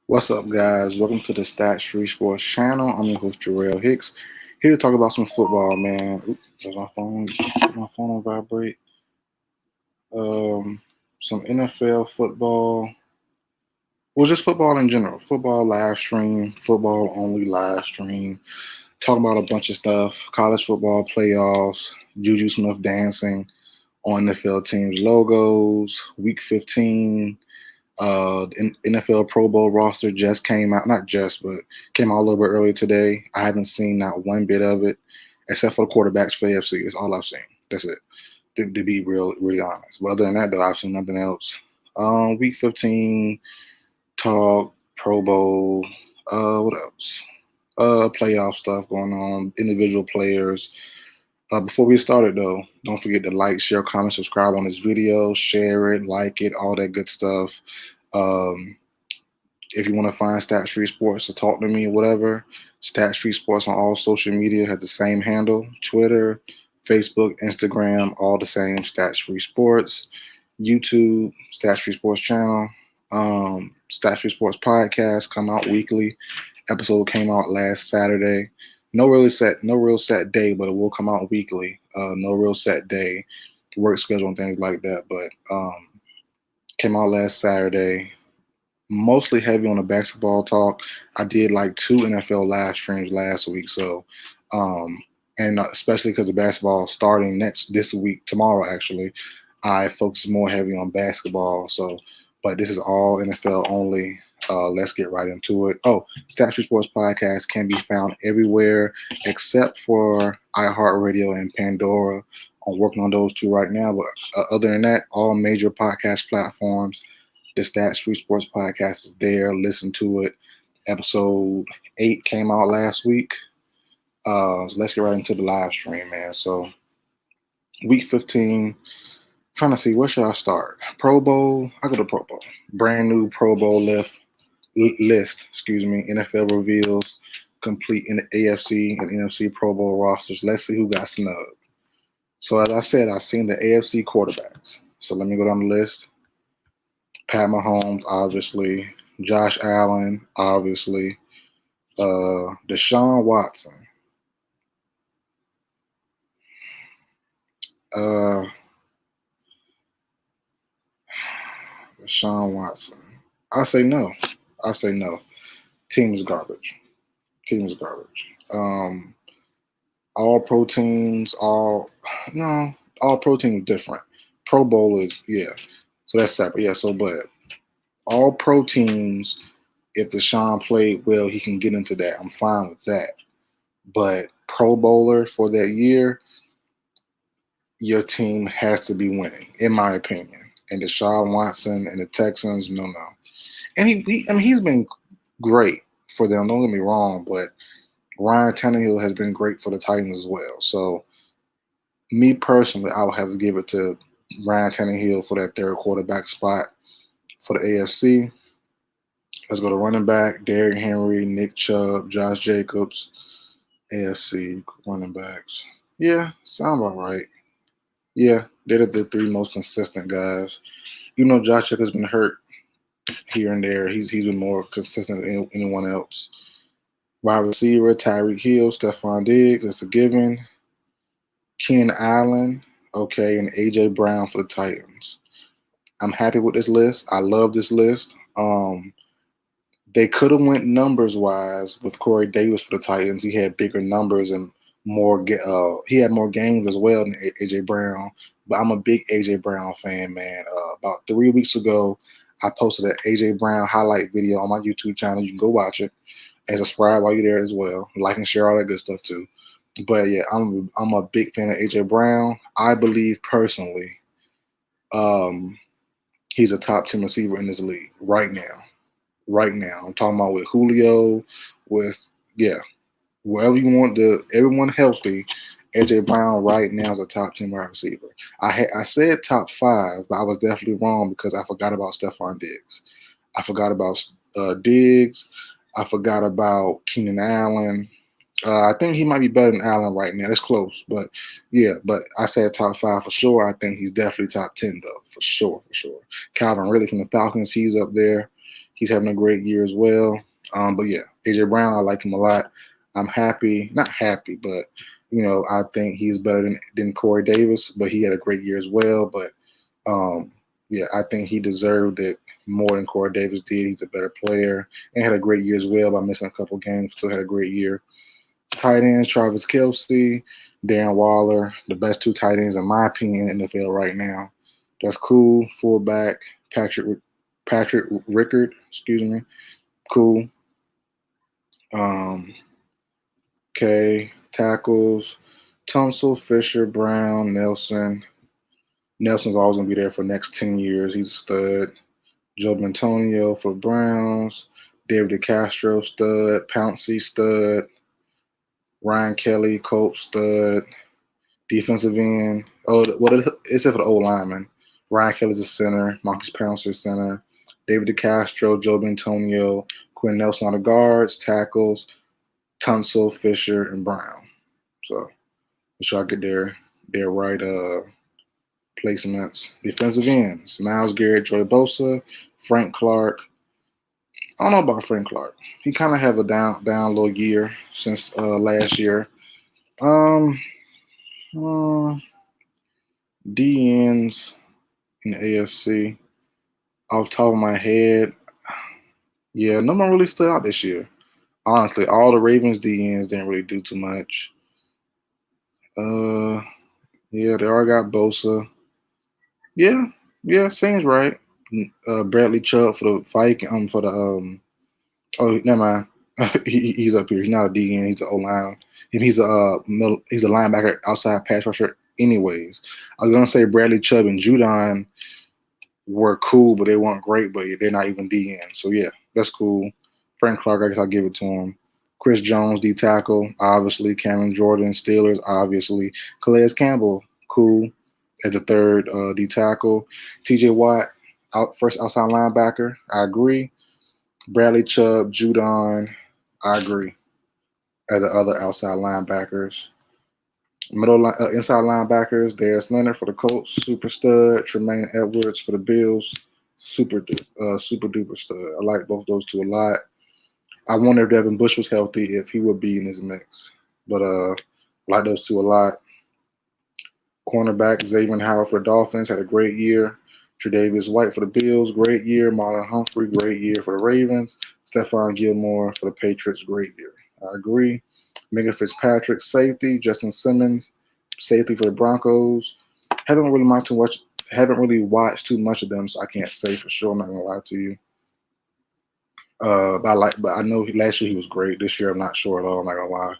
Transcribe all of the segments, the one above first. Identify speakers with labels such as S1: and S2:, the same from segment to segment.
S1: What's up, guys? Welcome to the Stats Free Sports channel. I'm your host, Jarrell Hicks, here to talk about some football, man. Oops, there's my phone on vibrate. Um, some NFL football. Well, just football in general. Football live stream, football only live stream. Talk about a bunch of stuff. College football playoffs, JuJu Smith dancing on NFL teams' logos. Week 15. The NFL Pro Bowl roster just came out, not just, but came out a little bit earlier today. I haven't seen not one bit of it, except for the quarterbacks for AFC. That's all I've seen. That's it. To be really honest. But other than that, though, I've seen nothing else. Week 15 talk, Pro Bowl. What else? Playoff stuff going on. Individual players. Before we started, though, don't forget to like, share, comment, subscribe on this video, share it, like it, all that good stuff. Um, if you want to find Stats Free Sports or talk to me, whatever, Stats Free Sports on all social media has the same handle: Twitter, Facebook, Instagram, all the same. Stats Free Sports, YouTube, Stats Free Sports channel, Stats Free Sports podcast come out weekly. Episode came out last Saturday. No real set day, but it will come out weekly. No real set day, work schedule and things like that. But came out last Saturday. Mostly heavy on the basketball talk. I did like 2 NFL live streams last week, so and especially because the basketball starting this week, tomorrow actually, I focus more heavy on basketball. So, but this is all NFL only. Let's get right into it. Oh, Statue Sports Podcast can be found everywhere except for iHeartRadio and Pandora. I'm working on those two right now, but other than that, all major podcast platforms. The Stats Free Sports Podcast is there. Listen to it. Episode 8 came out last week. So let's get right into the live stream, man. So week 15, trying to see where should I start. Pro Bowl. I go to Pro Bowl. Brand new Pro Bowl list. NFL reveals complete in the AFC and NFC Pro Bowl rosters. Let's see who got snubbed. So as I said, I've seen the AFC quarterbacks. So let me go down the list. Pat Mahomes, obviously. Josh Allen, obviously. Deshaun Watson. Deshaun Watson. I say no. Team is garbage. All pro teams, all pro teams different. Pro Bowl is, yeah. So that's separate. Yeah, so but all pro teams, if Deshaun played well, he can get into that. I'm fine with that. But Pro Bowler for that year, your team has to be winning, in my opinion. And Deshaun Watson and the Texans, no. And he's been great for them. Don't get me wrong, but Ryan Tannehill has been great for the Titans as well. So, me personally, I would have to give it to Ryan Tannehill for that third quarterback spot for the AFC. Let's go to running back: Derrick Henry, Nick Chubb, Josh Jacobs. AFC running backs. Yeah, sound about right. Yeah, they're the 3 most consistent guys. Josh Jacobs has been hurt here and there. He's been more consistent than anyone else. Wide receiver: Tyreek Hill, Stephon Diggs. That's a given. Keenan Allen, okay, and AJ Brown for the Titans. I'm happy with this list. I love this list. They could have went numbers wise with Corey Davis for the Titans. He had bigger numbers and more. He had more games as well than AJ Brown. But I'm a big AJ Brown fan, man. About 3 weeks ago, I posted an AJ Brown highlight video on my YouTube channel. You can go watch it and subscribe while you're there as well. Like and share all that good stuff too. But yeah, I'm a big fan of AJ Brown. I believe personally, he's a top 10 receiver in this league right now. I'm talking about with Julio, wherever you want everyone healthy. AJ Brown right now is a top 10 wide receiver. I said top 5, but I was definitely wrong because I forgot about Stephon Diggs. I forgot about Diggs. I forgot about Keenan Allen. I think he might be better than Allen right now. It's close, but yeah. But I said top 5 for sure. I think he's definitely top 10 though, for sure. Calvin Ridley from the Falcons, he's up there. He's having a great year as well. But yeah, AJ Brown, I like him a lot. I'm happy, not happy, but I think he's better than Corey Davis, but he had a great year as well. But um, yeah, I think he deserved it more than Corey Davis did. He's a better player and had a great year as well by missing a couple games. Still had a great year. Tight ends, Travis Kelce, Darren Waller, the best two tight ends in my opinion in the NFL right now. That's cool. Fullback, Patrick Rickard, excuse me. Cool. Okay, tackles, Tunsil, Fisher, Brown, Nelson. Nelson's always gonna be there for the next 10 years. He's a stud. Joe Antonio for Browns. David DeCastro, stud. Pouncey, stud. Ryan Kelly, Colts, stud. Defensive end. Except for the old lineman. Ryan Kelly's a center. Marcus Pouncey, center. David DeCastro, Joe Antonio, Quinn Nelson on the guards, tackles, Tunsil, Fisher, and Brown. So make sure I get their right placements. Defensive ends: Myles Garrett, Joey Bosa, Frank Clark. I don't know about Frank Clark. He kind of have a down little year since last year. Um, D ends in the AFC. Off the top of my head, yeah, no one really stood out this year. Honestly, all the Ravens D ends didn't really do too much. Yeah, they already got Bosa. Yeah, seems right. Bradley Chubb for the fight. For the Oh, never mind. He's up here. He's not a DN. He's an O line. He's a linebacker, outside pass rusher. Anyways, I was gonna say Bradley Chubb and Judon were cool, but they weren't great. But they're not even DN. So yeah, that's cool. Frank Clark, I guess I'll give it to him. Chris Jones, D tackle, obviously. Cameron Jordan, Steelers, obviously. Calais Campbell, cool, as a third D tackle. T.J. Watt, first outside linebacker. I agree. Bradley Chubb, Judon, I agree. As the other outside linebackers. Inside linebackers, Darius Leonard for the Colts, super stud. Tremaine Edwards for the Bills, super duper stud. I like both those two a lot. I wonder if Devin Bush was healthy, if he would be in this mix. But I like those two a lot. Cornerback Xavier Howard for the Dolphins had a great year. Tre'Davious White for the Bills, great year. Marlon Humphrey, great year for the Ravens. Stephon Gilmore for the Patriots, great year. I agree. Minka Fitzpatrick, safety. Justin Simmons, safety for the Broncos. Haven't really watched too much of them, so I can't say for sure. I'm not gonna lie to you. But I know last year he was great. This year I'm not sure at all. I'm not gonna lie.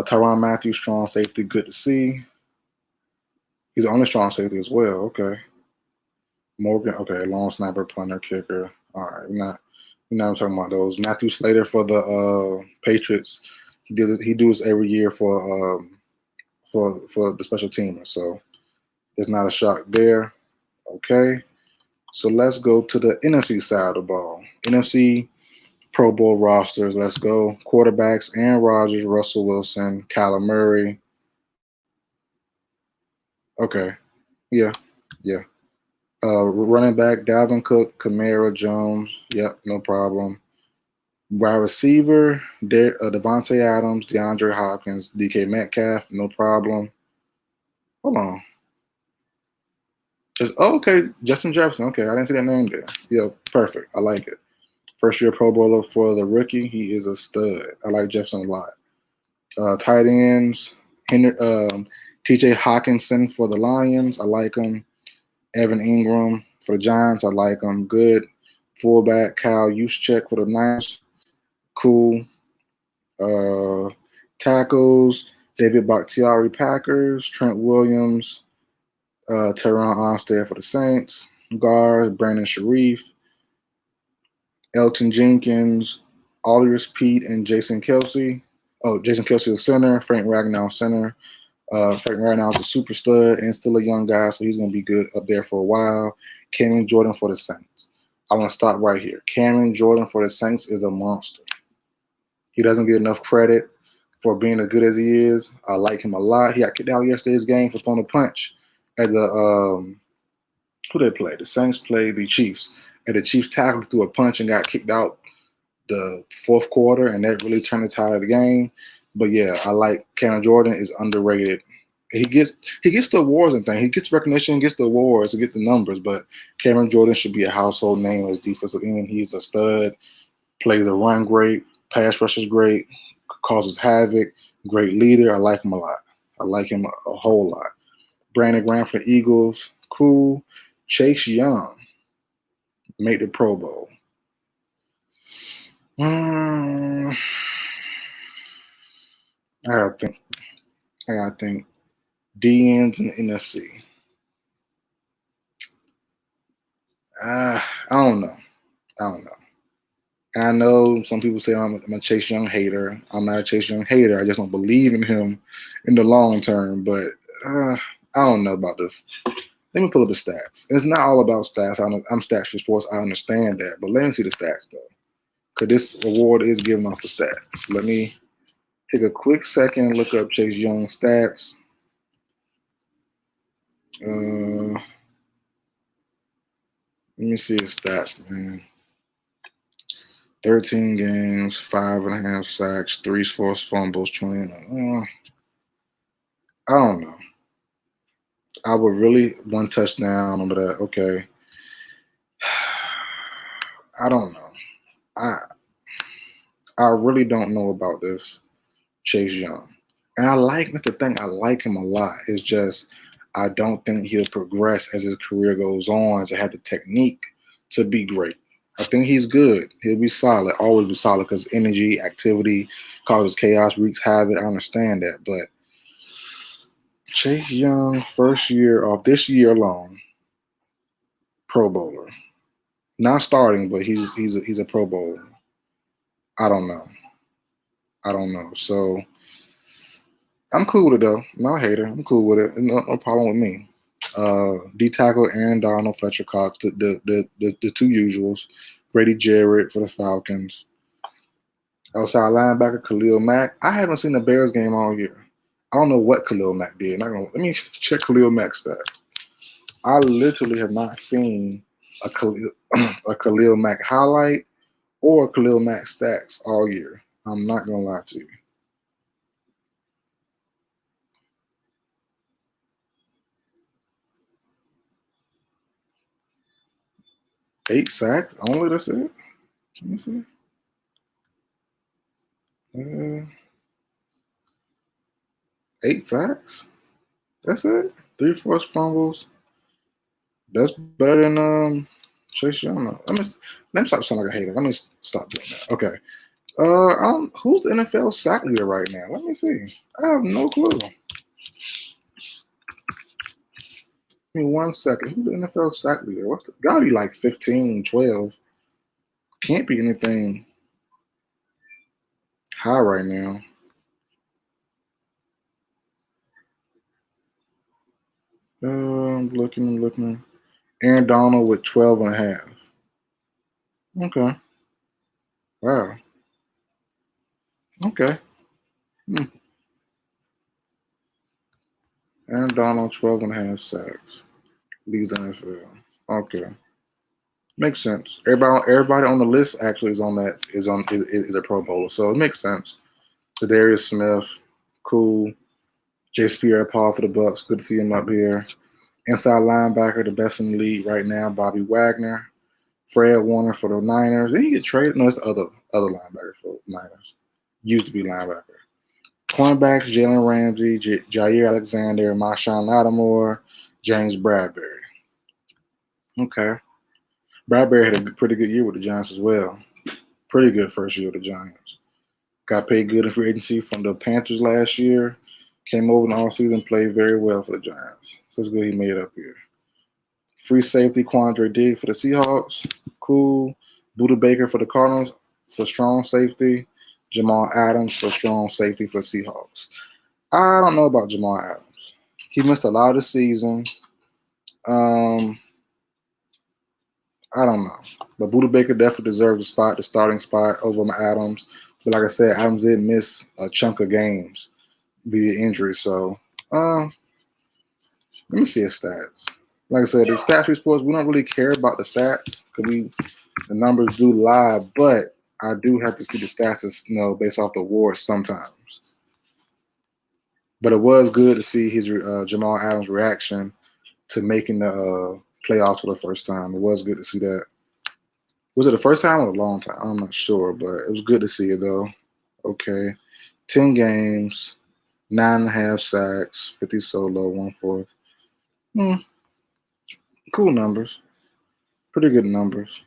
S1: Tyrann Mathieu, strong safety, good to see. He's the only strong safety as well. Okay. Morgan, okay, long snapper, punter, kicker. All right, we're not talking about those. Matthew Slater for the Patriots. He do this every year for the special teamers. So there's not a shock there. Okay. So let's go to the NFC side of the ball. NFC Pro Bowl rosters. Let's go. Quarterbacks: Aaron Rodgers, Russell Wilson, Kyler Murray. Okay. Yeah. Running back: Dalvin Cook, Kamara, Jones. Yep, no problem. Wide receiver: Devontae Adams, DeAndre Hopkins, DK Metcalf. No problem. Hold on. Okay, Justin Jefferson. Okay, I didn't see that name there. Yeah, perfect. I like it. First year Pro Bowler for the rookie. He is a stud. I like Jefferson a lot. Tight ends: T.J. Hawkinson for the Lions. I like him. Evan Ingram for the Giants. I like him. Good. Fullback: Kyle Juszczyk for the Niners. Cool. Tackles: David Bakhtiari, Packers. Trent Williams, Teron Armstead for the Saints. Guards: Brandon Sharif, Elton Jenkins, Alders Pete, and Jason Kelsey. Oh, Jason Kelsey is center. Frank Ragnow center. Frank Ragnow is a super stud and still a young guy, so he's going to be good up there for a while. Cameron Jordan for the Saints. I want to stop right here. Cameron Jordan for the Saints is a monster. He doesn't get enough credit for being as good as he is. I like him a lot. He got kicked out yesterday's game for throwing a punch at the who they play. The Saints played the Chiefs at the Chiefs tackle, threw a punch and got kicked out the fourth quarter, and that really turned the tide of the game. But yeah, I like Cameron Jordan is underrated. He gets the awards and things. He gets recognition, gets the awards, and gets the numbers. But Cameron Jordan should be a household name as defensive end. He's a stud. Plays a run great. Pass rush is great. Causes havoc. Great leader. I like him a lot. I like him a whole lot. Brandon Graham for the Eagles. Cool. Chase Young made the Pro Bowl. I gotta think. DNs and NFC. I don't know. I know some people say I'm a Chase Young hater. I'm not a Chase Young hater. I just don't believe in him in the long term. But I don't know about this. Let me pull up the stats. It's not all about stats. I'm Stats for Sports. I understand that. But let me see the stats, though. Because this award is given off the stats. Let me take a quick second and look up Chase Young's stats. Let me see his stats, man. 13 games, 5.5 sacks, 3 forced fumbles, 20. I don't know. I would really one touchdown, but okay. I don't know. I really don't know about this Chase Young. And that's the thing, I like him a lot. It's just I don't think he'll progress as his career goes on to have the technique to be great. I think he's good. He'll be solid, always be solid because energy, activity, causes chaos, wreaks havoc. I understand that. But Chase Young, first year off this year alone, Pro Bowler. Not starting, but he's a Pro Bowler. I don't know. So I'm cool with it though. I'm not a hater. I'm cool with it. No problem with me. D tackle Aaron Donald, Fletcher Cox, the two usuals. Grady Jarrett for the Falcons. Outside linebacker Khalil Mack. I haven't seen the Bears game all year. I don't know what Khalil Mack did. Let me check Khalil Mack's stats. I literally have not seen a Khalil Mack highlight or Khalil Mack stats all year. I'm not gonna lie to you. Eight sacks only. That's it. Let me see. 8 sacks. That's it. 3 forced fumbles. That's better than Chase Young. Let me stop sounding like a hater. Let me stop doing that. Okay. Who's the NFL sack leader right now? Let me see. I have no clue. Give me 1 second. Who's the NFL sack leader? Gotta be like 15, 12. Can't be anything high right now. I'm looking. Aaron Donald with 12.5. Okay. Wow. Okay. Aaron Donald, 12.5 sacks. Leads the NFL. Okay. Makes sense. Everybody on the list actually is a Pro Bowler, so it makes sense. Darius Smith, cool. J.C. Pierre-Paul for the Bucks. Good to see him up here. Inside linebacker, the best in the league right now, Bobby Wagner. Fred Warner for the Niners. Did he get traded? No, it's the other linebacker for the Niners. Used to be linebacker. Cornerbacks, Jalen Ramsey, Jair Alexander, Marshawn Lattimore, James Bradbury. Okay. Bradbury had a pretty good year with the Giants as well. Pretty good first year with the Giants. Got paid good in free agency from the Panthers last year. Came over in the offseason, played very well for the Giants. So it's good he made it up here. Free safety, Quandre Diggs for the Seahawks. Cool. Buda Baker for the Cardinals for strong safety. Jamal Adams for strong safety for Seahawks. I don't know about Jamal Adams. He missed a lot of the season. I don't know. But Buda Baker definitely deserves the starting spot over Adams. But like I said, Adams did miss a chunk of games via injury. So let me see his stats. like I said, the stats reports, we don't really care about the stats because the numbers do lie, but I do have to see the stats, based off the awards sometimes. But it was good to see his Jamal Adams' reaction to making the playoffs for the first time. It was good to see that. Was it the first time or a long time? I'm not sure, but it was good to see it though. Okay, 10 games, 9.5 sacks, 50 solo, 1/4. Cool numbers, pretty good numbers.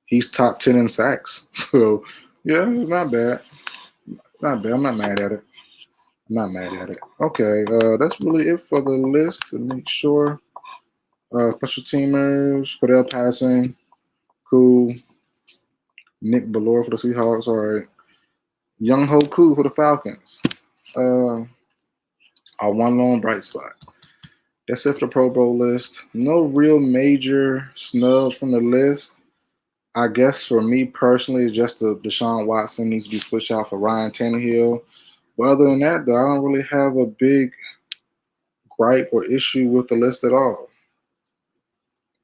S1: He's top 10 in sacks, so yeah, it's not bad. Not bad. I'm not mad at it. I'm not mad at it. Okay, that's really it for the list to make sure. Special teamers, Fidel passing, cool. Nick Ballore for the Seahawks, all right. Young Ho Koo for the Falcons. Our one lone bright spot. That's it for the Pro Bowl list. No real major snubs from the list. I guess for me personally, it's just Deshaun Watson needs to be switched out for Ryan Tannehill. But other than that, though, I don't really have a big gripe or issue with the list at all.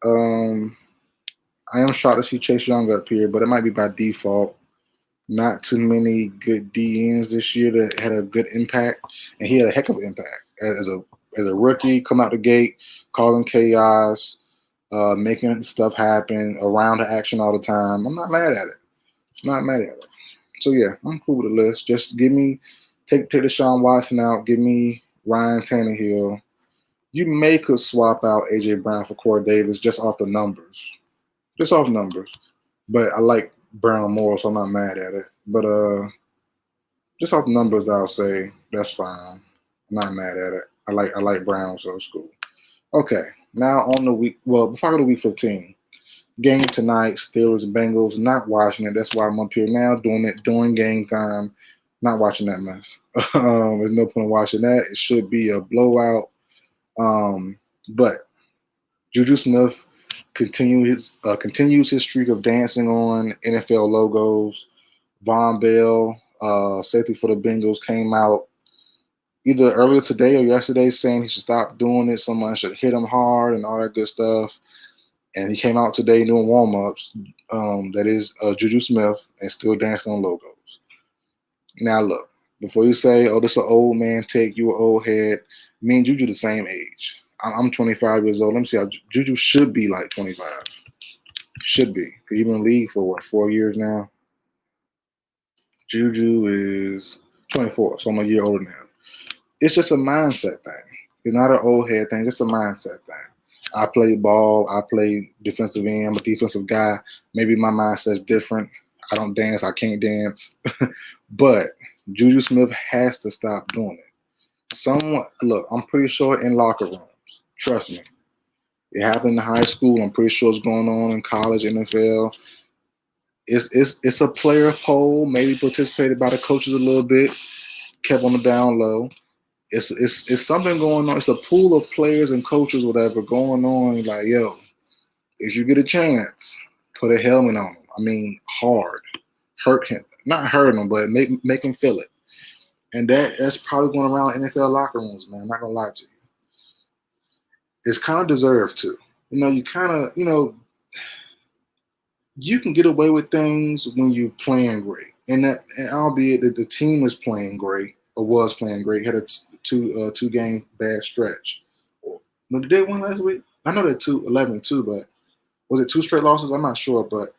S1: I am shocked to see Chase Young up here, but it might be by default. Not too many good DNs this year that had a good impact, and he had a heck of an impact as a rookie. Come out the gate, causing chaos, making stuff happen around the action all the time. I'm not mad at it. Not mad at it. So yeah, I'm cool with the list. Just take Deshaun Watson out. Give me Ryan Tannehill. You could swap out AJ Brown for Corey Davis just off the numbers. Just off numbers. But I like Brown more, so I'm not mad at it. But just off the numbers, I'll say that's fine. I'm not mad at it. I like Brown, so it's cool. Okay, now on the week. Well, before I go to week 15, game tonight, Steelers and Bengals. Not watching it. That's why I'm up here now doing it during game time. Not watching that mess. There's no point in watching that. It should be a blowout. But JuJu Smith continues his streak of dancing on NFL logos. Von Bell, safety for the Bengals, came out either earlier today or yesterday saying he should stop doing it. Someone should hit him hard and all that good stuff. And he came out today doing warm-ups. That is JuJu Smith and still dancing on logos. Now look, before you say, "Oh, this is an old man take, you an old head," me and JuJu the same age. I'm 25 years old. Let me see how JuJu should be like 25. Should be. He's been in the league for 4 years now. JuJu is 24, so I'm a year older now. It's just a mindset thing. It's not an old head thing. It's a mindset thing. I play ball. I play defensive end. I'm a defensive guy. Maybe my mindset's different. I don't dance. I can't dance. But JuJu Smith has to stop doing it. Look, I'm pretty sure in locker rooms. Trust me. It happened in high school. I'm pretty sure it's going on in college, NFL. It's a player poll, maybe participated by the coaches a little bit, kept on the down low. It's something going on. It's a pool of players and coaches, whatever, going on. Like, yo, if you get a chance, put a helmet on him. I mean, hard, hurt him, not hurt him, but make him feel it. And that's probably going around NFL locker rooms, man. I'm not gonna lie to you. It's kind of deserved too. You kind of, you can get away with things when you're playing great, and albeit that the team is playing great or was playing great, had a two game bad stretch. Did they win last week? I know they're 2-11 but was it 2 straight losses? I'm not sure, but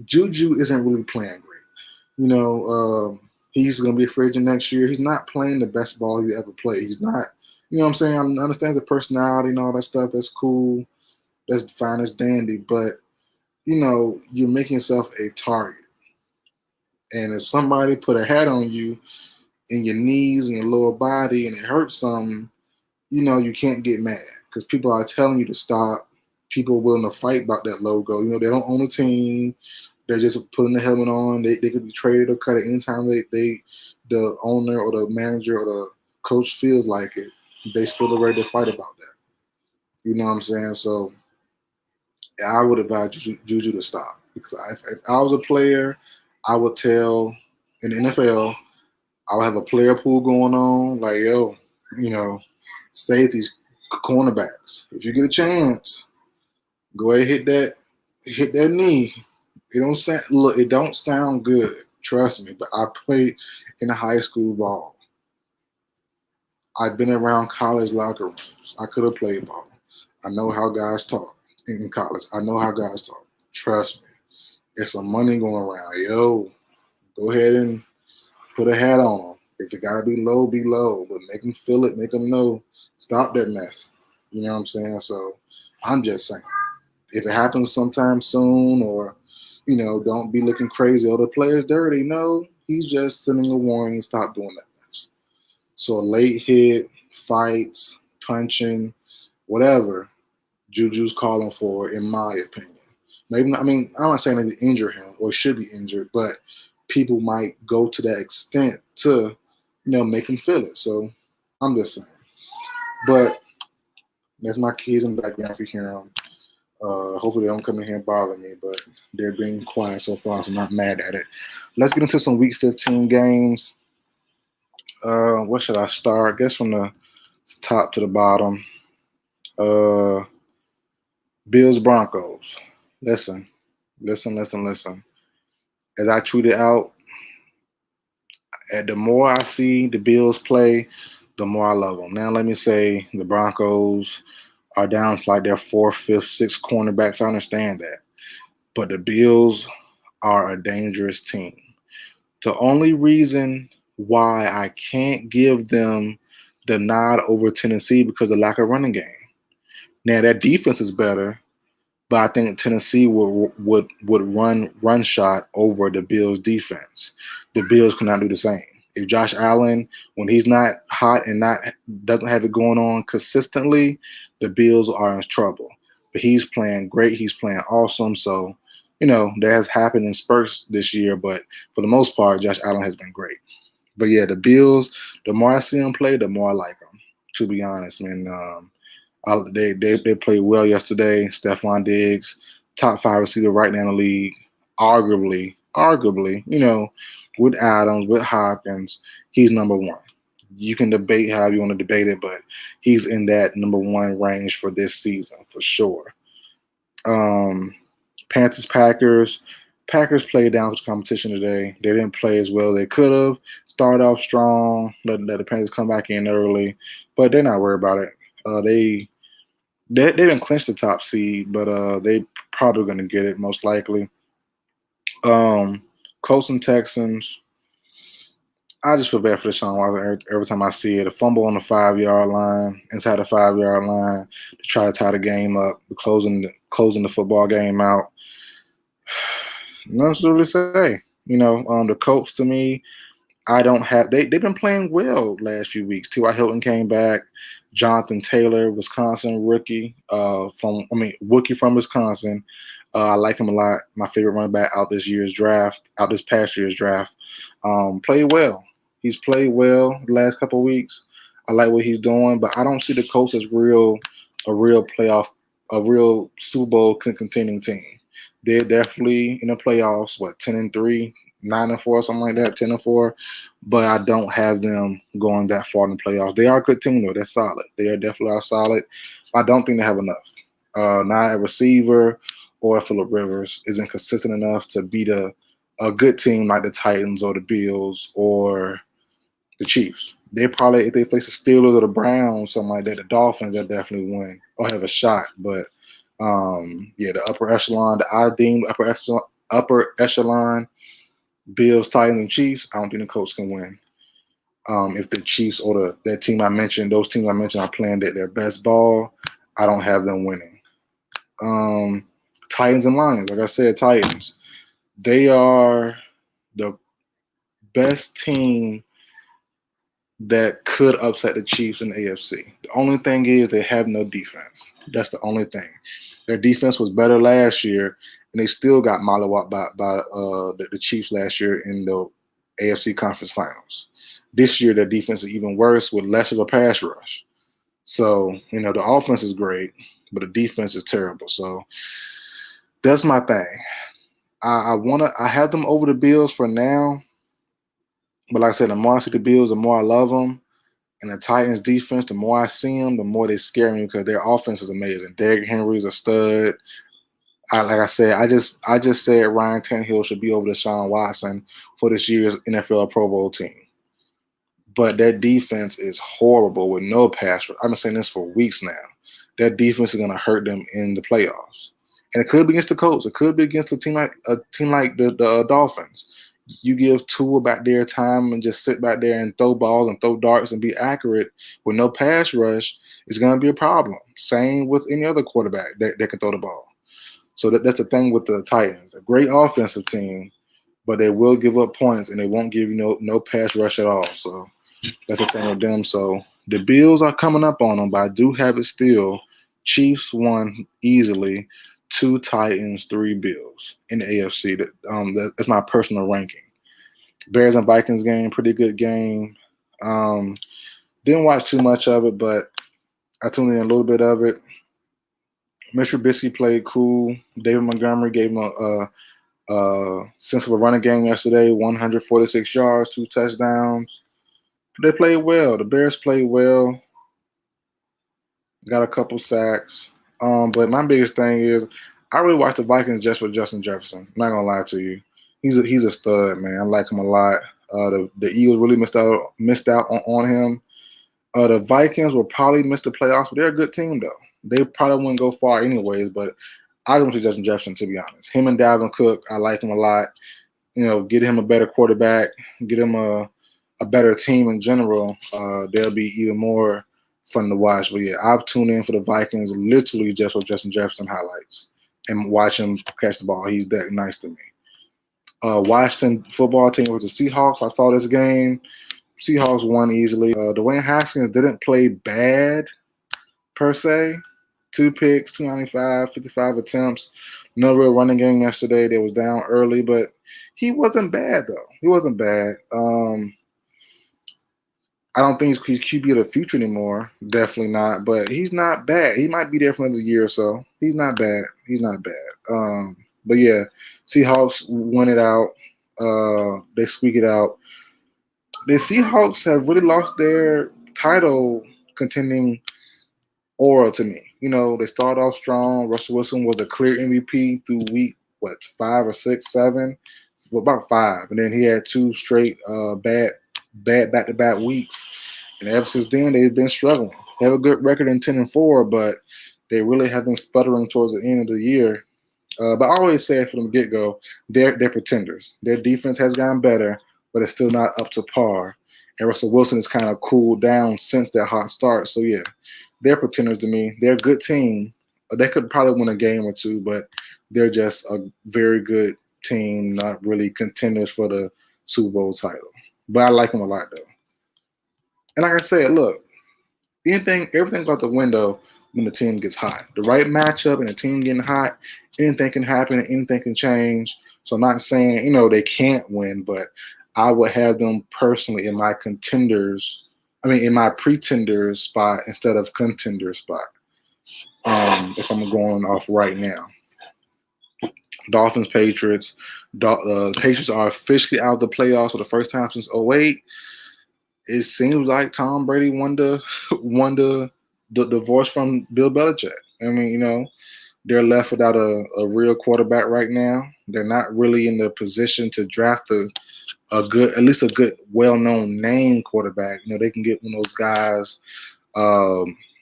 S1: JuJu isn't really playing great. He's going to be a free agent next year. He's not playing the best ball he ever played. He's not, what I'm saying? I understand the personality and all that stuff. That's cool. That's fine. That's dandy. But, you're making yourself a target. And if somebody put a hat on you in your knees and your lower body and it hurts something, you can't get mad because people are telling you to stop. People are willing to fight about that logo. They don't own a team. They're just putting the helmet on. They could be traded or cut at any time the owner or the manager or the coach feels like it. They still are ready to fight about that. You know what I'm saying? So I would advise JuJu to stop because if I was a player, I would tell in the NFL, I would have a player pool going on. Like, yo, safeties, cornerbacks. If you get a chance, go ahead hit that knee. It don't sound good. Trust me, but I played in high school ball. I've been around college locker rooms. I could have played ball. I know how guys talk in college. I know how guys talk. Trust me. It's some money going around. Yo, go ahead and put a hat on them. If it gotta be low, be low. But make them feel it. Make them know. Stop that mess. You know what I'm saying? So I'm just saying, if it happens sometime soon, or don't be looking crazy. Oh, the player's dirty. No, he's just sending a warning. Stop doing that mess. So a late hit, fights, punching, whatever, JuJu's calling for, in my opinion. Maybe not, I mean, I'm not saying that they injure him or should be injured, but people might go to that extent to, make him feel it. So I'm just saying. But that's my kids in the background if you hear them. Hopefully they don't come in here and bother me, but they're being quiet so far, so I'm not mad at it. Let's get into some Week 15 games. Where should I start? I guess from the top to the bottom. Bills Broncos. Listen. As I tweeted out, the more I see the Bills play, the more I love them. Now let me say the Broncos are down to like their 4th, 5th, 6th cornerbacks. I understand that. But the Bills are a dangerous team. The only reason why I can't give them the nod over Tennessee because of lack of running game. Now that defense is better, but I think Tennessee would run shot over the Bills defense. The Bills cannot do the same. If Josh Allen, when he's not hot and doesn't have it going on consistently, the Bills are in trouble. But he's playing great. He's playing awesome. So, that has happened in spurts this year. But for the most part, Josh Allen has been great. But yeah, the Bills, the more I see them play, the more I like them, to be honest, man. They played well yesterday. Stephon Diggs, top 5 receiver right now in the league. Arguably, with Adams, with Hopkins, he's number 1. You can debate however you want to debate it, but he's in that number 1 range for this season for sure. Panthers, Packers. Packers played down to the competition today. They didn't play as well as they could have. Started off strong, let the Panthers come back in early, but they're not worried about it. They didn't clinch the top seed, but they probably going to get it most likely. Colts and Texans. I just feel bad for Deshaun Watson every time I see it. A fumble on the 5-yard line, inside the 5-yard line, to try to tie the game up, closing the football game out. Nothing to really say. The Colts, to me, I don't have. They've been playing well last few weeks. T.Y. Hilton came back. Jonathan Taylor, Wisconsin rookie, rookie from Wisconsin. I like him a lot. My favorite running back out this past year's draft. Played well. He's played well the last couple of weeks. I like what he's doing, but I don't see the Colts as a real playoff, a real Super Bowl contending team. They're definitely in the playoffs. 10-3, 9-4, something like that, 10-4. But I don't have them going that far in the playoffs. They are a good team though. They're solid. They are definitely solid. I don't think they have enough. Not a receiver or Phillip Rivers isn't consistent enough to beat a good team like the Titans or the Bills or the Chiefs. They probably, if they face the Steelers or the Browns, something like that, the Dolphins, they'll definitely win or have a shot. But the upper echelon, upper echelon, Bills, Titans, and Chiefs, I don't think the Colts can win. If the Chiefs or those teams I mentioned are playing their best ball, I don't have them winning. Titans and Lions, like I said, Titans. They are the best team that could upset the Chiefs in the AFC. The only thing is they have no defense. That's the only thing. Their defense was better last year, and they still got mollywopped by the Chiefs last year in the AFC Conference Finals. This year, their defense is even worse with less of a pass rush. So, the offense is great, but the defense is terrible. So that's my thing. I have them over the Bills for now. But like I said, the more I see the Bills, the more I love them. And the Titans defense, the more I see them, the more they scare me because their offense is amazing. Derrick Henry's a stud. Like I said, I just said Ryan Tannehill should be over Deshaun Watson for this year's NFL Pro Bowl team. But that defense is horrible with no pass rush. I've been saying this for weeks now. That defense is going to hurt them in the playoffs, and it could be against the Colts. It could be against a team like the Dolphins. You give Tua back there time and just sit back there and throw balls and throw darts and be accurate with no pass rush, it's going to be a problem. Same with any other quarterback that can throw the ball. So that's the thing with the Titans. A great offensive team, but they will give up points and they won't give you no pass rush at all. So that's the thing with them. So the Bills are coming up on them, but I do have it still. Chiefs won easily, 2 Titans, 3 Bills in the AFC. That's my personal ranking. Bears and Vikings game, pretty good game. Didn't watch too much of it, but I tuned in a little bit of it. Mitch Trubisky played cool. David Montgomery gave him a sense of a running game yesterday, 146 yards, 2 touchdowns. They played well. The Bears played well. Got a couple sacks. But my biggest thing is I really watch the Vikings just for Justin Jefferson. I'm not gonna lie to you. He's a stud, man. I like him a lot. The Eagles really missed out on him. The Vikings will probably miss the playoffs, but they're a good team though. They probably wouldn't go far anyways, but I don't see Justin Jefferson, to be honest. Him and Dalvin Cook, I like him a lot. Get him a better quarterback, get him a better team in general. They'll be even more fun to watch. But yeah, I've tuned in for the Vikings literally just for Justin Jefferson highlights and watch him catch the ball. He's that nice to me. Washington football team with the Seahawks. I saw this game. Seahawks won easily. Dwayne Haskins didn't play bad per se. 2 picks, 295, 55 attempts. No real running game yesterday. They was down early, but he wasn't bad though. He wasn't bad. I don't think he's QB of the future anymore. Definitely not. But he's not bad. He might be there for another year or so. He's not bad. He's not bad. But yeah, Seahawks win it out. They squeak it out. The Seahawks have really lost their title contending aura to me. They started off strong. Russell Wilson was a clear MVP through week 5 or 6, 7, about 5, and then he had 2 straight bad back-to-back weeks. And ever since then, they've been struggling. They have a good record in 10-4, but they really have been sputtering towards the end of the year. But I always say from the get-go, they're pretenders. Their defense has gotten better, but it's still not up to par. And Russell Wilson has kind of cooled down since that hot start. So yeah, they're pretenders to me. They're a good team. They could probably win a game or 2, but they're just a very good team, not really contenders for the Super Bowl title. But I like them a lot though. And like I said, look, everything goes out the window when the team gets hot. The right matchup and the team getting hot, anything can happen, anything can change. So I'm not saying, they can't win, but I would have them personally in my in my pretender spot instead of contender spot. If I'm going off right now. Dolphins, Patriots. Patriots are officially out of the playoffs for the first time since 2008. It seems like Tom Brady won the divorce from Bill Belichick. I mean, they're left without a real quarterback right now. They're not really in the position to draft at least a good, well-known name quarterback. They can get one of those guys.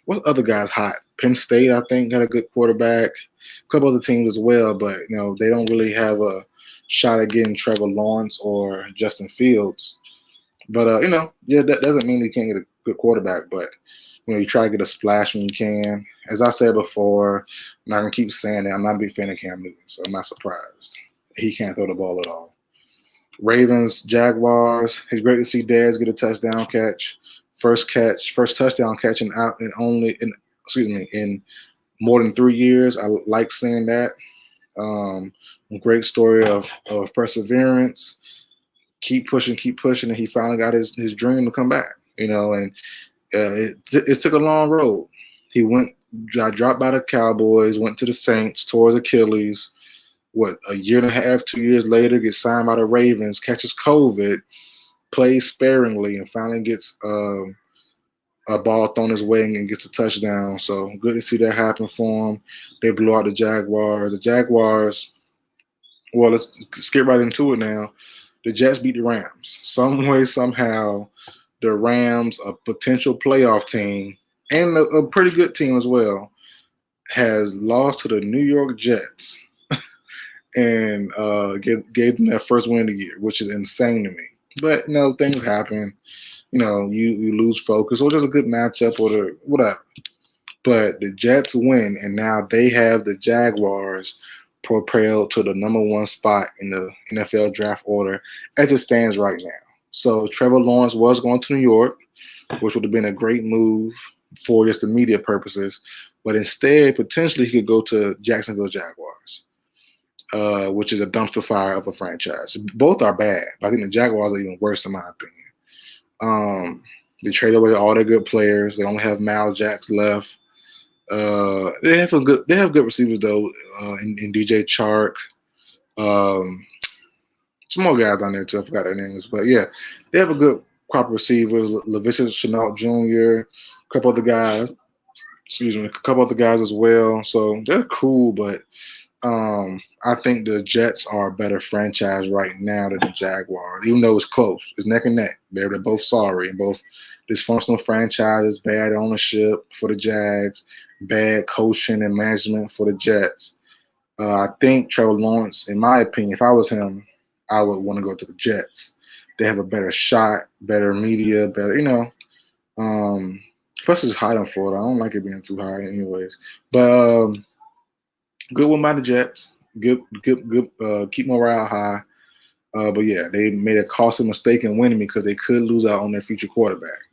S1: What other guys hot? Penn State, I think, got a good quarterback. A couple other teams as well, but they don't really have a shot at getting Trevor Lawrence or Justin Fields. But that doesn't mean you can't get a good quarterback. But you try to get a splash when you can. As I said before, I'm not gonna keep saying that. I'm not a big fan of Cam Newton, so I'm not surprised. He can't throw the ball at all. Ravens, Jaguars. It's great to see Dez get a touchdown catch. First touchdown catch in more than 3 years. I like seeing that. Great story of perseverance. Keep pushing, and he finally got his dream to come back. And it took a long road. He got dropped by the Cowboys, went to the Saints, tore his Achilles. A year and a half, 2 years later, gets signed by the Ravens, catches COVID, plays sparingly, and finally gets a ball thrown his way and gets a touchdown. So good to see that happen for him. They blew out the Jaguars. The Jaguars, well, let's get right into it now. The Jets beat the Rams. Some way, somehow, the Rams, a potential playoff team and a pretty good team as well, has lost to the New York Jets and gave them their first win of the year, which is insane to me. But, things happen. You lose focus, or just a good matchup, or whatever. But the Jets win, and now they have the Jaguars propelled to the number one spot in the NFL draft order as it stands right now. So Trevor Lawrence was going to New York, which would have been a great move for just the media purposes. But instead, potentially, he could go to Jacksonville Jaguars, which is a dumpster fire of a franchise. Both are bad, but I think the Jaguars are even worse in my opinion. They traded away all their good players. They only have Mal Jacks left. They have good receivers though, in DJ Chark. Some more guys on there too. I forgot their names, but yeah, they have a good crop of receivers. Laviska Shenault Jr., a couple other guys. A couple other guys as well. So they're cool, but I think the Jets are a better franchise right now than the Jaguars, even though it's close. It's neck and neck. They're both sorry, and both dysfunctional franchises, bad ownership for the Jags, bad coaching and management for the Jets. I think Trevor Lawrence, in my opinion, if I was him, I would want to go to the Jets. They have a better shot, better media, better, plus it's hot in Florida. I don't like it being too high anyways. But good one by the Jets. Good. Keep morale high. But yeah, they made a costly mistake in winning because they could lose out on their future quarterback.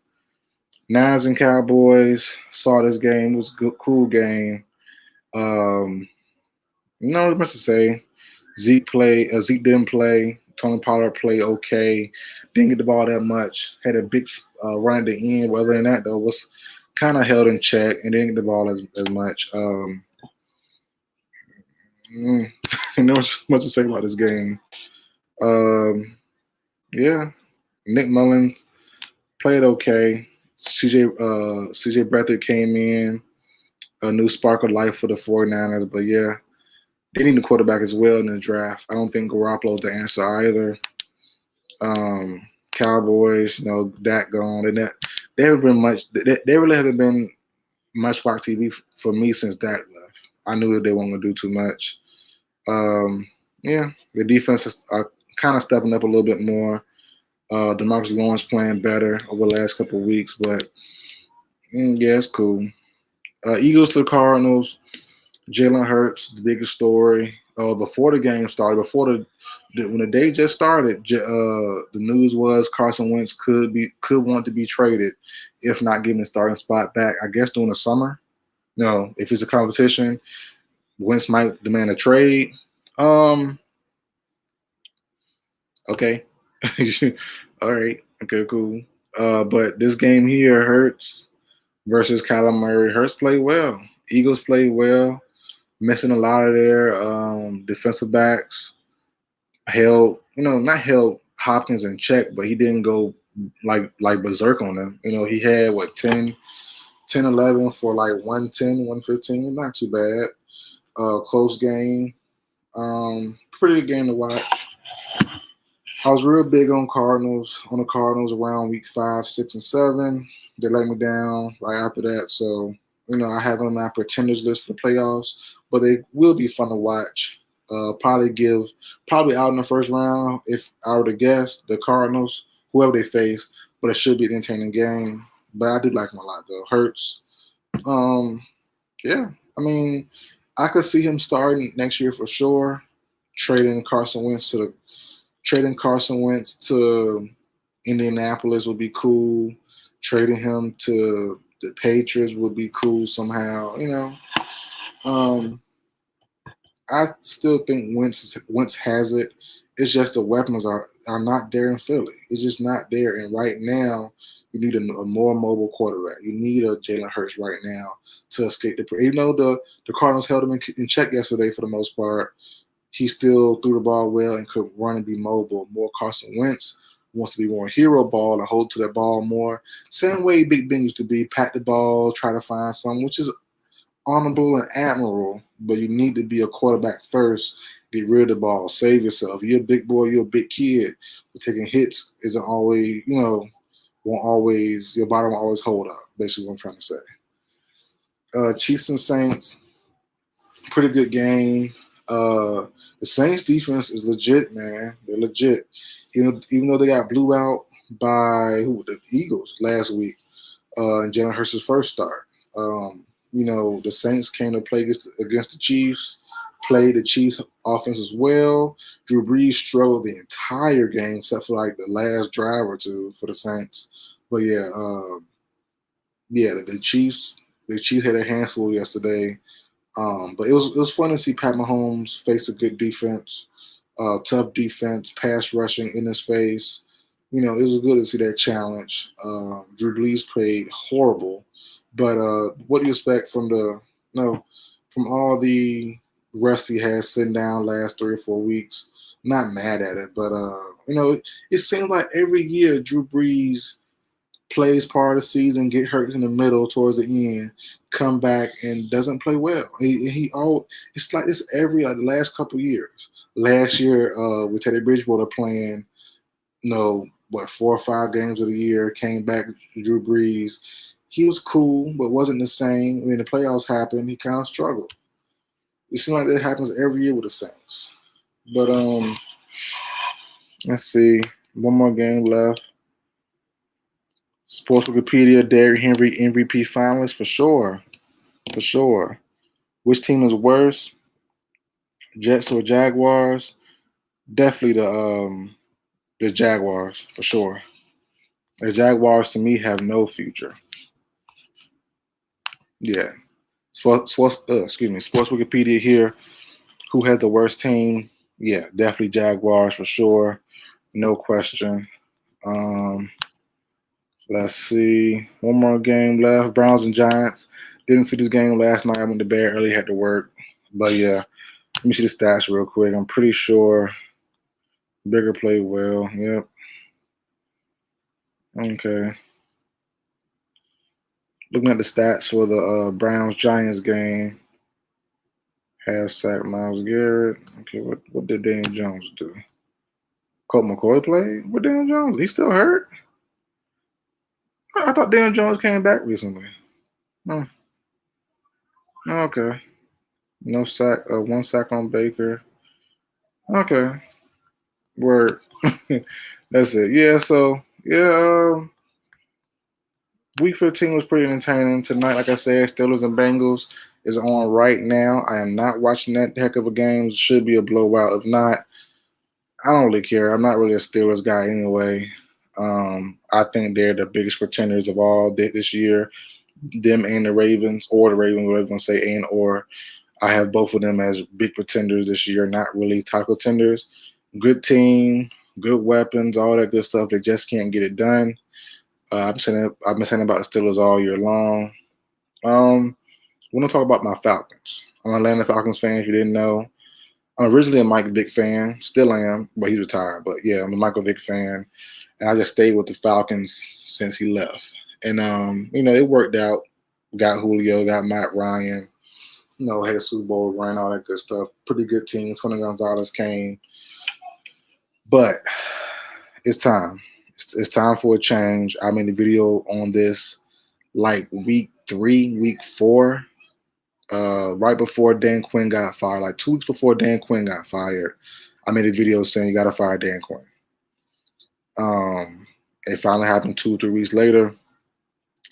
S1: Niners and Cowboys, saw this game. It was a good, cool game. Not much to say. Zeke didn't play. Tony Pollard played okay. Didn't get the ball that much. Had a big run at the end. But other than that, though, was kind of held in check and didn't get the ball as much. Not much to say about this game. Yeah, Nick Mullins played okay. CJ Beathard came in, a new spark of life for the 49ers. But yeah, they need a quarterback as well in the draft. I don't think Garoppolo's the answer either. Cowboys, Dak gone. They haven't been much. They really haven't been much Fox TV for me since Dak left. I knew that they weren't going to do too much. Yeah, the defense is kind of stepping up a little bit more. DeMarcus Lawrence playing better over the last couple of weeks, but yeah, it's cool. Eagles to the Cardinals. Jalen Hurts, the biggest story. Before the game started, when the day just started, the news was Carson Wentz could want to be traded, if not given the starting spot back. I guess during the summer. No, if it's a competition, Wentz might demand a trade. Okay. All right. Okay, cool. But this game here, Hurts versus Kyler Murray. Hurts played well. Eagles played well. Missing a lot of their defensive backs. Not held Hopkins in check, but he didn't go like berserk on them. He had 10, 11 for like 110, 115. Not too bad. Close game. Pretty good game to watch. I was real big on the Cardinals around week 5, 6, and 7. They let me down right after that. So, I have them on my pretenders list for the playoffs, but they will be fun to watch. Probably out in the first round, if I were to guess, the Cardinals, whoever they face, but it should be an entertaining game. But I do like him a lot, though. Hurts. Yeah. I mean, I could see him starting next year for sure. Trading Carson Wentz to Indianapolis would be cool. Trading him to the Patriots would be cool somehow. I still think Wentz has it. It's just the weapons are not there in Philly. It's just not there. And right now, you need a more mobile quarterback. You need a Jalen Hurts right now to escape the. Even though the Cardinals held him in check yesterday for the most part, he still threw the ball well and could run and be mobile. More Carson Wentz wants to be more hero ball and hold to that ball more. Same way Big Ben used to be, pat the ball, try to find something, which is honorable and admirable, but you need to be a quarterback first. Get rid of the ball, save yourself. You're a big boy, you're a big kid. But taking hits isn't always, won't always, your body won't always hold up, basically what I'm trying to say. Chiefs and Saints, pretty good game. The Saints defense is legit, man. They're legit. Even though they got blew out by the Eagles last week in Jalen Hurts' first start. The Saints came to play against the Chiefs, played the Chiefs offense as well. Drew Brees struggled the entire game except for like the last drive or two for the Saints. But the Chiefs had a handful yesterday. But it was fun to see Pat Mahomes face a good defense, tough defense, pass rushing in his face. It was good to see that challenge. Drew Brees played horrible, but what do you expect from all the rest he has sitting down last 3 or 4 weeks? Not mad at it, but it seems like every year Drew Brees plays part of the season, get hurt in the middle towards the end, come back and doesn't play well. It's like this the last couple of years. Last year, with Teddy Bridgewater playing, 4 or 5 games of the year, came back to Drew Brees. He was cool, but wasn't the same. When the playoffs happened, he kind of struggled. It seems like that happens every year with the Saints. But let's see. One more game left. Sports Wikipedia, Derrick Henry MVP finalist for sure. For sure. Which team is worse? Jets or Jaguars? Definitely the Jaguars for sure. The Jaguars to me have no future. Yeah. Sports Wikipedia here. Who has the worst team? Yeah, definitely Jaguars for sure. No question. Let's see. One more game left. Browns and Giants. Didn't see this game last night. I went to bed early, had to work. But yeah, let me see the stats real quick. I'm pretty sure Bigger played well. Yep. Okay. Looking at the stats for the Browns-Giants game. Half sack Myles Garrett. Okay, what did Daniel Jones do? Colt McCoy played? What Daniel Jones? He still hurt? I thought Daniel Jones came back recently. Okay. No sack. 1 sack on Baker. Okay. Word. That's it. Yeah, so, Week 15 was pretty entertaining. Tonight, like I said, Steelers and Bengals is on right now. I am not watching that heck of a game. It should be a blowout. If not, I don't really care. I'm not really a Steelers guy anyway. I think they're the biggest pretenders of all this year. Them and the Ravens, or the Ravens, whatever you want to say, and or. I have both of them as big pretenders this year, not really top contenders. Good team, good weapons, all that good stuff. They just can't get it done. I've been saying about the Steelers all year long. We're going to talk about my Falcons. I'm an Atlanta Falcons fan, if you didn't know. I'm originally a Mike Vick fan. Still am, but he's retired. But, yeah, I'm a Michael Vick fan. And I just stayed with the Falcons since he left. And, it worked out. Got Julio, got Matt Ryan. Had a Super Bowl run, all that good stuff. Pretty good team. Tony Gonzalez came. But it's time. It's time for a change. I made a video on this like week 3, week 4, right before Dan Quinn got fired, like 2 weeks before Dan Quinn got fired. I made a video saying you got to fire Dan Quinn. It finally happened 2 or 3 weeks later.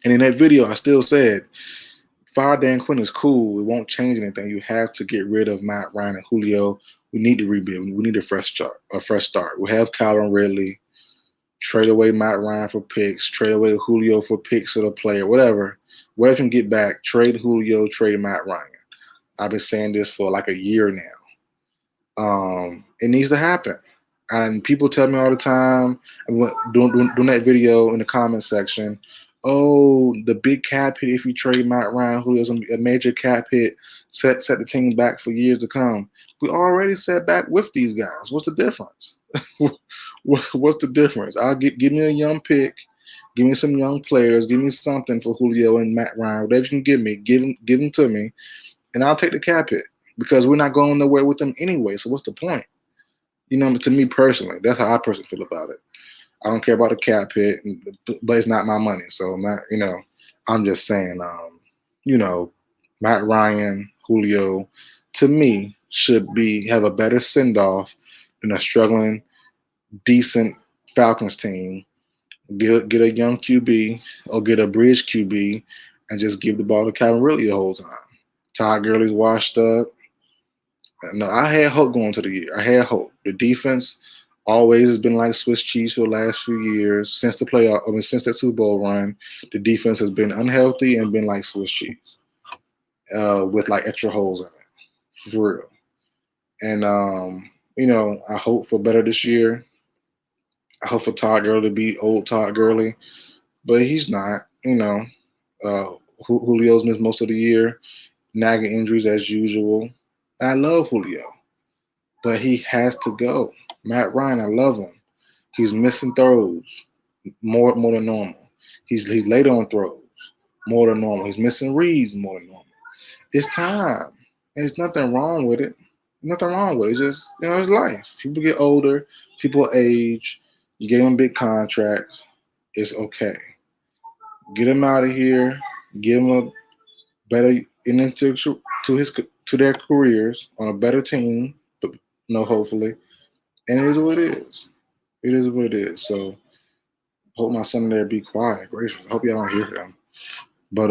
S1: And in that video, I still said, fire Dan Quinn is cool. It won't change anything. You have to get rid of Matt Ryan and Julio. We need to rebuild. We need a fresh start. We have Kyler Ridley. Trade away Matt Ryan for picks. Trade away Julio for picks of the player. Whatever we can get back. Trade Julio. Trade Matt Ryan. I've been saying this for like a year now. It needs to happen. And people tell me all the time, doing that video in the comment section, oh, the big cap hit if you trade Matt Ryan, Julio's a major cap hit, set the team back for years to come. We already sat back with these guys. What's the difference? What's the difference? Give me a young pick, give me some young players, give me something for Julio and Matt Ryan, whatever you can give me, give them to me, and I'll take the cap hit because we're not going nowhere with them anyway. So what's the point? To me personally, that's how I personally feel about it. I don't care about the cap hit, but it's not my money. So I'm not, I'm just saying, Matt Ryan, Julio, to me should have a better send off than a struggling, decent Falcons team. Get a young QB or get a bridge QB and just give the ball to Calvin Ridley the whole time. Todd Gurley's washed up. No, I had hope going to the year. I had hope. The defense always has been like Swiss cheese for the last few years since the playoff. Since that Super Bowl run, the defense has been unhealthy and been like Swiss cheese, with like extra holes in it, for real. And I hope for better this year. I hope for Todd Gurley to be old Todd Gurley, but he's not. Julio's missed most of the year, nagging injuries as usual. I love Julio, but he has to go. Matt Ryan, I love him. He's missing throws more than normal. He's late on throws more than normal. He's missing reads more than normal. It's time. And there's nothing wrong with it. Nothing wrong with it. It's just, it's life. People get older, people age. You gave them big contracts. It's okay. Get them out of here. Give them a better into to their careers on a better team, but hopefully. And it is what it is. It is what it is. So hope my son there be quiet. Gracious. I hope y'all don't hear him. But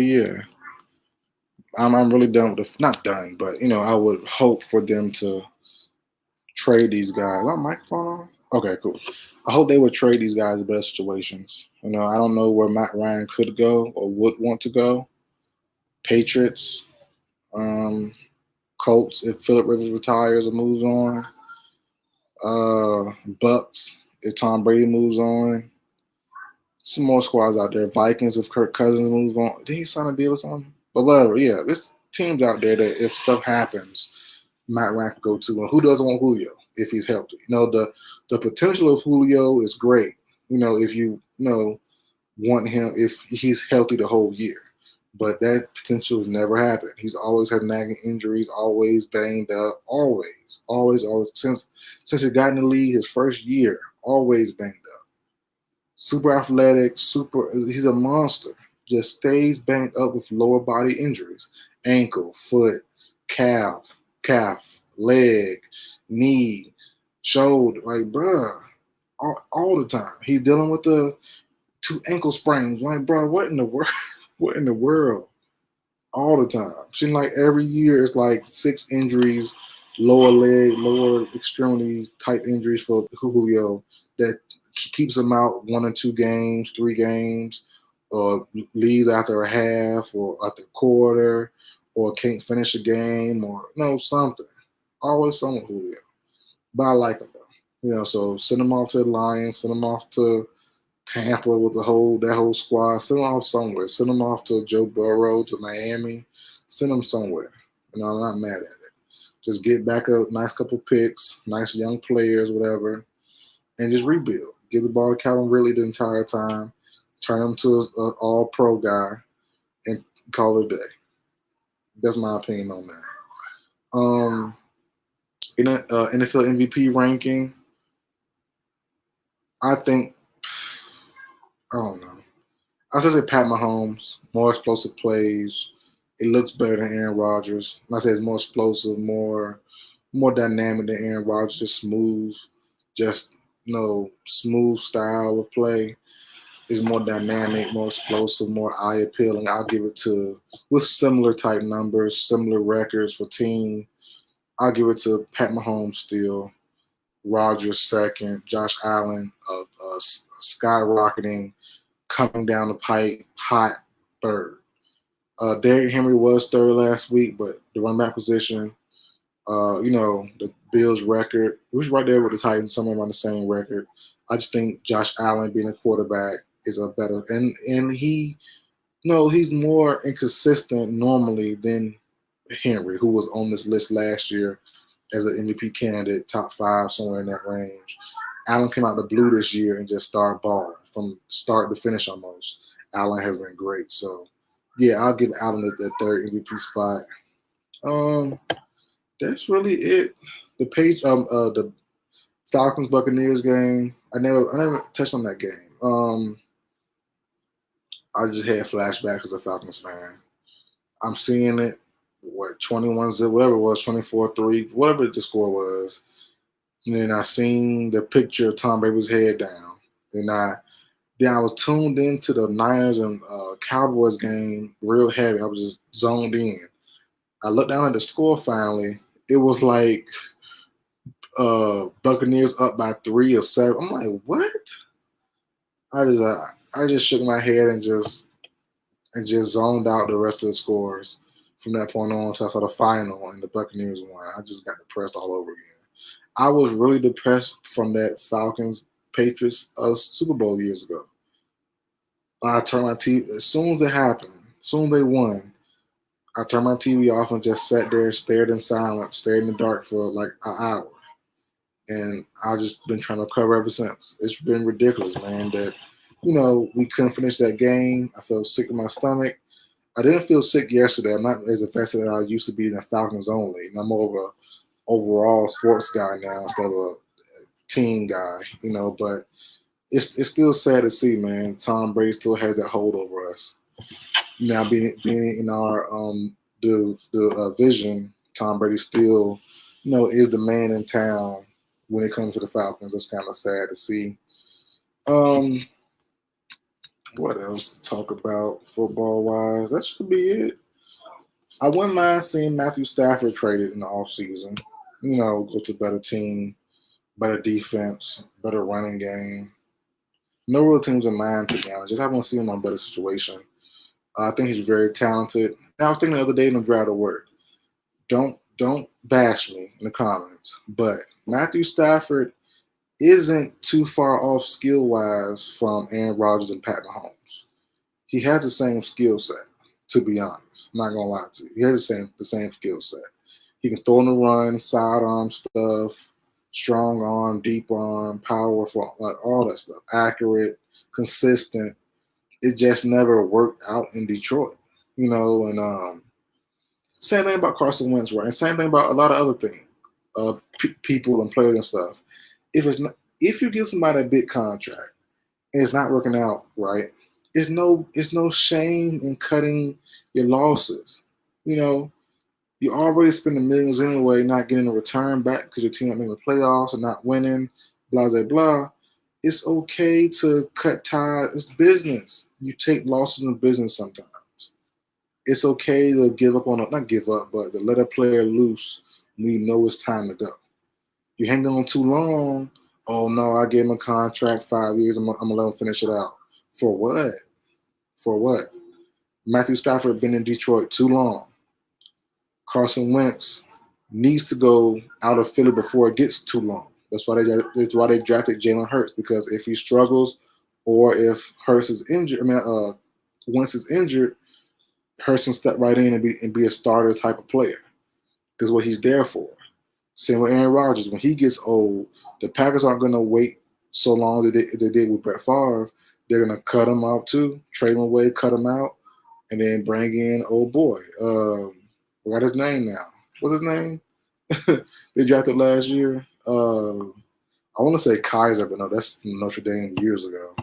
S1: yeah. I'm really done with not done, but I would hope for them to trade these guys. Is my microphone on? Okay, cool. I hope they would trade these guys in better situations. I don't know where Matt Ryan could go or would want to go. Patriots, Colts if Phillip Rivers retires or moves on. Bucks if Tom Brady moves on. Some more squads out there. Vikings if Kirk Cousins moves on. Did he sign a deal or something? But whatever, yeah. There's teams out there that if stuff happens, Matt Ryan could go to. And who doesn't want Julio if he's healthy? The potential of Julio is great. If you want him if he's healthy the whole year. But that potential has never happened. He's always had nagging injuries, always banged up, always. Since he got in the league his first year, always banged up. Super athletic, he's a monster. Just stays banged up with lower body injuries. Ankle, foot, calf, leg, knee, shoulder. Like, bruh, all the time. He's dealing with the 2 ankle sprains. Like, bruh, what in the world? What in the world? All the time. Seems like every year it's like 6 injuries, lower leg, lower extremities type injuries for Julio that keeps him out 1 or 2 games, 3 games, or leaves after a half or after a quarter, or can't finish a game, or something. Always something with Julio. But I like him though. So send him off to the Lions, send him off to Tampa with that whole squad. Send them off somewhere. Send them off to Joe Burrow, to Miami. Send them somewhere. I'm not mad at it. Just get back a nice couple picks, nice young players, whatever, and just rebuild. Give the ball to Calvin Ridley the entire time. Turn him to an all-pro guy, and call it a day. That's my opinion on that. In a NFL MVP ranking, I think, I don't know. I was going to say Pat Mahomes, more explosive plays. It looks better than Aaron Rodgers. I say it's more explosive, more dynamic than Aaron Rodgers, just smooth, smooth style of play. Is more dynamic, more explosive, more eye appealing. I'll give it to, with similar type numbers, similar records for team. I'll give it to Pat Mahomes still. Rodgers second. Josh Allen skyrocketing, coming down the pipe, hot third. Derrick Henry was third last week, but the running back position, the Bills record, it was right there with the Titans, somewhere around the same record. I just think Josh Allen being a quarterback is a better, and he, he's more inconsistent normally than Henry, who was on this list last year as an MVP candidate, top 5, somewhere in that range. Allen came out the blue this year and just started balling from start to finish almost. Allen has been great. So, yeah, I'll give Allen the third MVP spot. That's really it. The Falcons Buccaneers game. I never touched on that game. I just had flashbacks as a Falcons fan. I'm seeing it. 21-0, whatever it was, 24-3, whatever the score was. And then I seen the picture of Tom Brady's head down. And I was tuned into the Niners and Cowboys game real heavy. I was just zoned in. I looked down at the score finally. It was like Buccaneers up by 3 or 7. I'm like, what? I just shook my head and just zoned out the rest of the scores from that point on until I saw the final and the Buccaneers won. I just got depressed all over again. I was really depressed from that Falcons Patriots Super Bowl years ago. I turned my TV as soon as it happened, as soon as they won. I turned my TV off and just sat there, stared in silence, stared in the dark for like an hour. And I've just been trying to recover ever since. It's been ridiculous, man, that, we couldn't finish that game. I felt sick in my stomach. I didn't feel sick yesterday. I'm not as invested as I used to be in the Falcons only. And I'm more of a overall sports guy now instead of a team guy, but it's still sad to see, man. Tom Brady still has that hold over us. Now being in our the vision, Tom Brady still, is the man in town when it comes to the Falcons. It's kind of sad to see. What else to talk about football wise? That should be it. I wouldn't mind seeing Matthew Stafford traded in the offseason. Go to a better team, better defense, better running game. No real teams in mind, to be honest. Just I want to see him on a better situation. I think he's very talented. I was thinking the other day in the drive to work. Don't bash me in the comments, but Matthew Stafford isn't too far off skill-wise from Aaron Rodgers and Pat Mahomes. He has the same skill set, to be honest. I'm not going to lie to you. He has the same skill set. He can throw in the run, sidearm stuff, strong arm, deep arm, powerful, like all that stuff. Accurate, consistent. It just never worked out in Detroit, and same thing about Carson Wentz, right? And same thing about a lot of other things, people and players and stuff. If you give somebody a big contract and it's not working out right, it's no shame in cutting your losses. You already spending millions anyway, not getting a return back because your team not making the playoffs and not winning, blah, blah, blah. It's okay to cut ties. It's business. You take losses in business sometimes. It's okay to give up not give up, but to let a player loose when you know it's time to go. You hang on too long, oh no, I gave him a contract 5 years, I'm gonna let him finish it out. For what? For what? Matthew Stafford been in Detroit too long. Carson Wentz needs to go out of Philly before it gets too long. That's why they drafted Jalen Hurts, because if he struggles or if Hurts is injured, Wentz is injured, Hurts can step right in and be a starter type of player. That's what he's there for. Same with Aaron Rodgers. When he gets old, the Packers aren't going to wait so long as they did with Brett Favre. They're going to cut him out too, trade him away, cut him out, and then bring in old boy. I got his name now. What's his name? They drafted last year. I want to say Kaiser, but no, that's from Notre Dame years ago.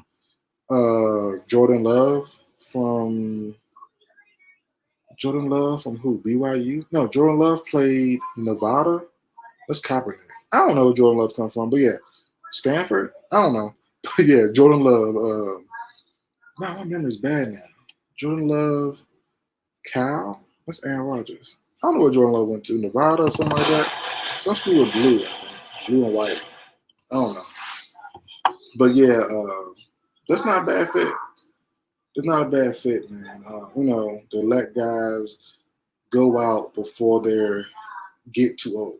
S1: Jordan Love from who? BYU? No, Jordan Love played Nevada. That's Kaepernick. I don't know where Jordan Love comes from, but yeah, Stanford. I don't know, but yeah, Jordan Love. My memory's bad now. Jordan Love, Cal. That's Aaron Rodgers. I don't know where Jordan Love went to. Nevada or something like that. Some school with blue, I think. Blue and white. I don't know. But yeah, that's not a bad fit. It's not a bad fit, man. To let guys go out before they get too old.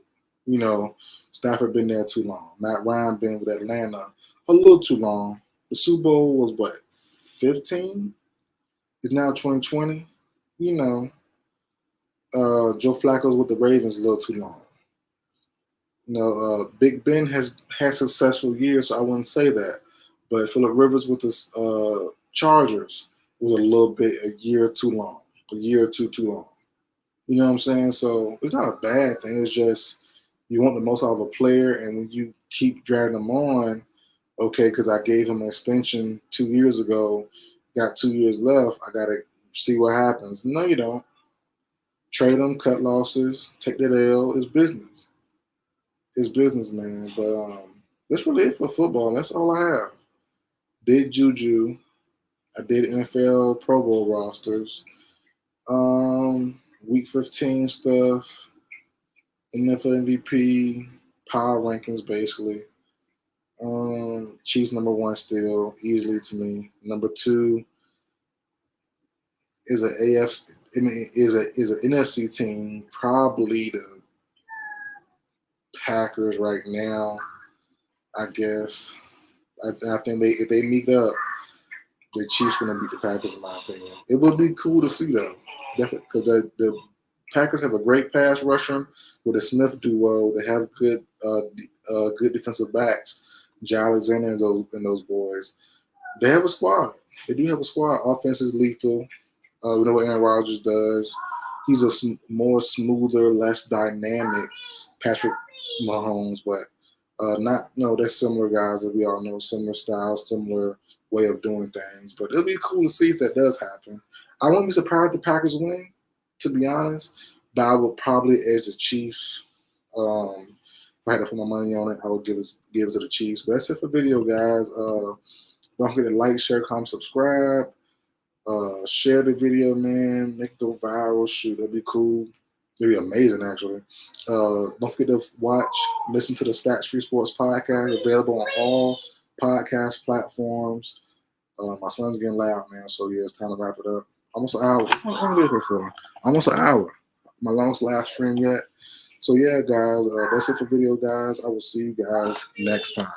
S1: Stafford been there too long. Matt Ryan been with Atlanta a little too long. The Super Bowl was what, 15? It's now 2020. Joe Flacco's with the Ravens a little too long. Big Ben has had successful years, so I wouldn't say that. But Phillip Rivers with the Chargers was a little bit a year too long, a year or two too long. You know what I'm saying? So it's not a bad thing. It's just you want the most out of a player, and when you keep dragging them on, okay, because I gave him an extension 2 years ago, got 2 years left, I got to see what happens. No, you don't. Trade them, cut losses, take that L. It's business. It's business, man. But that's really it for football. That's all I have. Did JuJu. I did NFL Pro Bowl rosters. Week 15 stuff. NFL MVP, power rankings, basically. Chiefs #1 still, easily to me. Number 2 is an NFC team, probably the Packers right now. I guess. I think if they meet up, the Chiefs gonna beat the Packers, in my opinion. It would be cool to see though, definitely, because the Packers have a great pass rusher with the Smith duo. They have good defensive backs, Jai Alexander and those boys. They have a squad. They do have a squad. Offense is lethal. We know what Aaron Rodgers does. He's a more smoother, less dynamic Patrick Mahomes, but they're similar guys that we all know, similar styles, similar way of doing things. But it'll be cool to see if that does happen. I wouldn't be surprised if the Packers win, to be honest, but I would probably edge the Chiefs. If I had to put my money on it, I would give it to the Chiefs. But that's it for video, guys. Don't forget to like, share, comment, subscribe. Share the video, man. Make it go viral. Shoot, that'd be cool. It'd be amazing, actually. Don't forget to listen to the Stats Free Sports podcast, available on all podcast platforms. My son's getting loud, man, so yeah, it's time to wrap it up. Almost an hour. Almost an hour. My longest live stream yet. So yeah, guys, that's it for video, guys. I will see you guys next time.